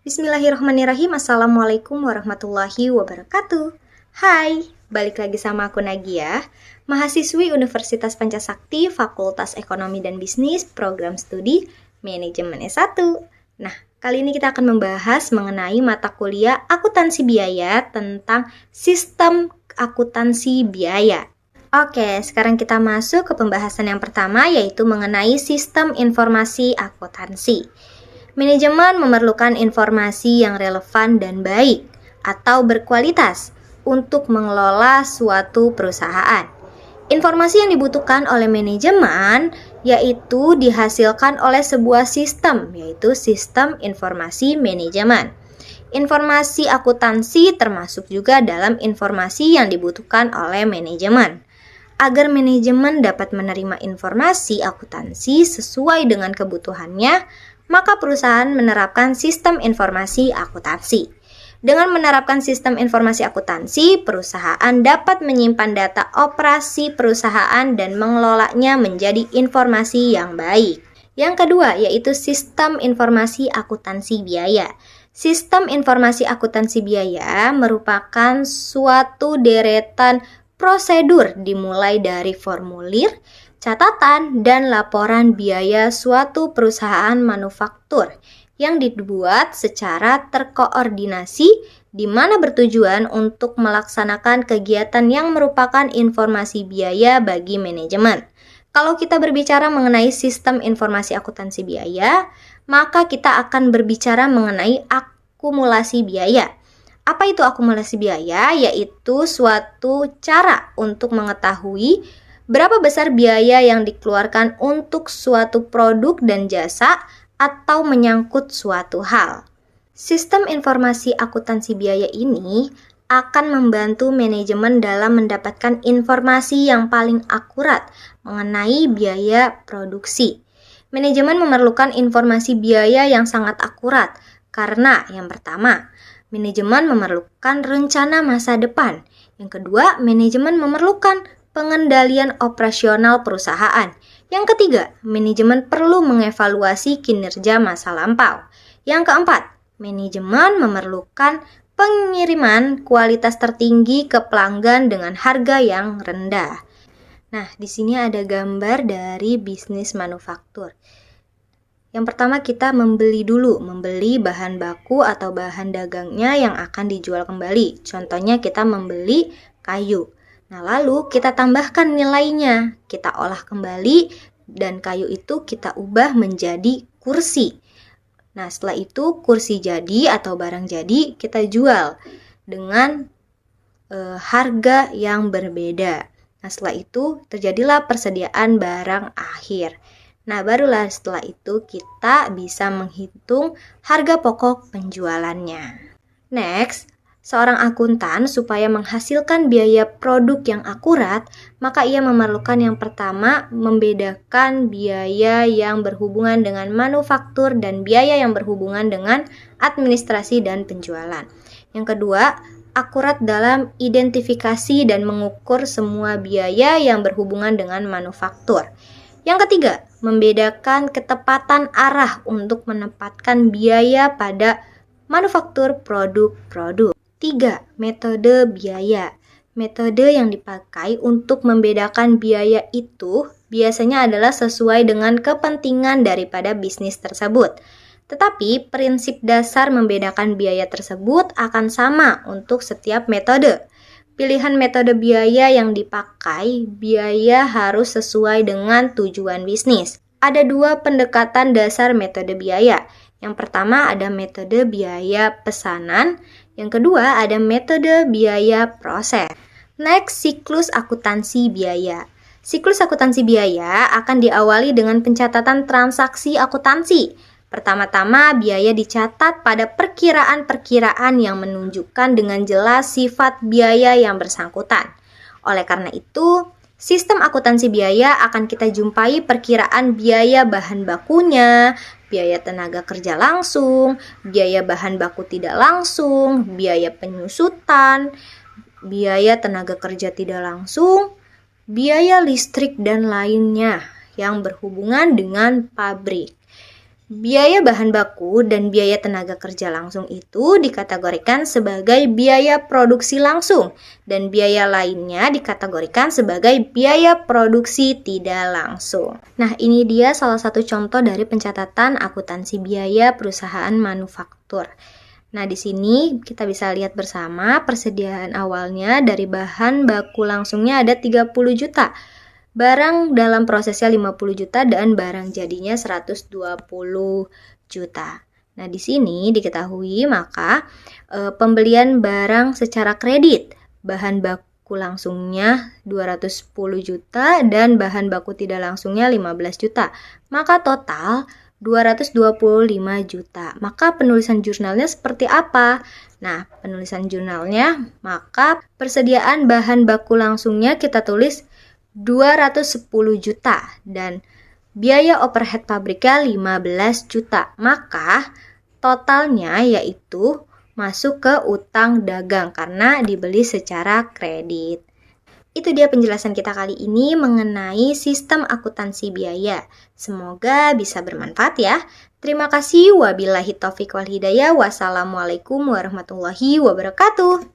Bismillahirrahmanirrahim. Assalamualaikum warahmatullahi wabarakatuh. Hai, balik lagi sama aku Nagia, mahasiswi Universitas Pancasakti, Fakultas Ekonomi dan Bisnis, Program Studi Manajemen S1. Nah, kali ini kita akan membahas mengenai mata kuliah akuntansi biaya tentang sistem akuntansi biaya. Oke, sekarang kita masuk ke pembahasan yang pertama, yaitu mengenai sistem informasi akuntansi. Manajemen memerlukan informasi yang relevan dan baik atau berkualitas untuk mengelola suatu perusahaan. Informasi yang dibutuhkan oleh manajemen yaitu dihasilkan oleh sebuah sistem, yaitu sistem informasi manajemen. Informasi akuntansi termasuk juga dalam informasi yang dibutuhkan oleh manajemen. Agar manajemen dapat menerima informasi akuntansi sesuai dengan kebutuhannya, maka perusahaan menerapkan sistem informasi akuntansi. Dengan menerapkan sistem informasi akuntansi, perusahaan dapat menyimpan data operasi perusahaan dan mengelolanya menjadi informasi yang baik. Yang kedua, yaitu sistem informasi akuntansi biaya. Sistem informasi akuntansi biaya merupakan suatu deretan prosedur dimulai dari formulir, catatan, dan laporan biaya suatu perusahaan manufaktur yang dibuat secara terkoordinasi di mana bertujuan untuk melaksanakan kegiatan yang merupakan informasi biaya bagi manajemen. Kalau kita berbicara mengenai sistem informasi akuntansi biaya, maka kita akan berbicara mengenai akumulasi biaya. Apa itu akumulasi biaya? Yaitu suatu cara untuk mengetahui berapa besar biaya yang dikeluarkan untuk suatu produk dan jasa atau menyangkut suatu hal. Sistem informasi akuntansi biaya ini akan membantu manajemen dalam mendapatkan informasi yang paling akurat mengenai biaya produksi. Manajemen memerlukan informasi biaya yang sangat akurat karena yang pertama, manajemen memerlukan rencana masa depan. Yang kedua, manajemen memerlukan pengendalian operasional perusahaan. Yang ketiga, manajemen perlu mengevaluasi kinerja masa lampau. Yang keempat, manajemen memerlukan pengiriman kualitas tertinggi ke pelanggan dengan harga yang rendah. Nah, di sini ada gambar dari bisnis manufaktur. Yang pertama kita membeli bahan baku atau bahan dagangnya yang akan dijual kembali. Contohnya kita membeli kayu. Nah, lalu kita tambahkan nilainya, kita olah kembali, dan kayu itu kita ubah menjadi kursi. Nah, setelah itu kursi jadi atau barang jadi kita jual dengan harga yang berbeda. Nah, setelah itu terjadilah persediaan barang akhir. Nah, barulah setelah itu kita bisa menghitung harga pokok penjualannya. Next, seorang akuntan supaya menghasilkan biaya produk yang akurat, maka ia memerlukan yang pertama membedakan biaya yang berhubungan dengan manufaktur dan biaya yang berhubungan dengan administrasi dan penjualan. Yang kedua, akurat dalam identifikasi dan mengukur semua biaya yang berhubungan dengan manufaktur. Yang ketiga, membedakan ketepatan arah untuk menempatkan biaya pada manufaktur produk-produk. 3. Metode biaya. Metode yang dipakai untuk membedakan biaya itu biasanya adalah sesuai dengan kepentingan daripada bisnis tersebut. Tetapi prinsip dasar membedakan biaya tersebut akan sama untuk setiap metode. Pilihan metode biaya yang dipakai, biaya harus sesuai dengan tujuan bisnis. Ada dua pendekatan dasar metode biaya. Yang pertama ada metode biaya pesanan, yang kedua ada metode biaya proses. Next, siklus akuntansi biaya. Siklus akuntansi biaya akan diawali dengan pencatatan transaksi akuntansi. Pertama-tama, biaya dicatat pada perkiraan-perkiraan yang menunjukkan dengan jelas sifat biaya yang bersangkutan. Oleh karena itu, sistem akuntansi biaya akan kita jumpai perkiraan biaya bahan bakunya, biaya tenaga kerja langsung, biaya bahan baku tidak langsung, biaya penyusutan, biaya tenaga kerja tidak langsung, biaya listrik dan lainnya yang berhubungan dengan pabrik. Biaya bahan baku dan biaya tenaga kerja langsung itu dikategorikan sebagai biaya produksi langsung dan biaya lainnya dikategorikan sebagai biaya produksi tidak langsung. Nah, ini dia salah satu contoh dari pencatatan akuntansi biaya perusahaan manufaktur. Nah, di sini kita bisa lihat bersama persediaan awalnya dari bahan baku langsungnya ada 30 juta. Barang dalam prosesnya 50 juta dan barang jadinya 120 juta. Nah, di sini diketahui maka pembelian barang secara kredit, bahan baku langsungnya 210 juta dan bahan baku tidak langsungnya 15 juta. Maka total 225 juta. Maka penulisan jurnalnya seperti apa? Nah, penulisan jurnalnya, maka persediaan bahan baku langsungnya kita tulis 210 juta dan biaya overhead pabriknya 15 juta. Maka totalnya yaitu masuk ke utang dagang karena dibeli secara kredit. Itu dia penjelasan kita kali ini mengenai sistem akuntansi biaya. Semoga bisa bermanfaat ya. Terima kasih. Wabillahi taufiq wal hidayah. Wassalamualaikum warahmatullahi wabarakatuh.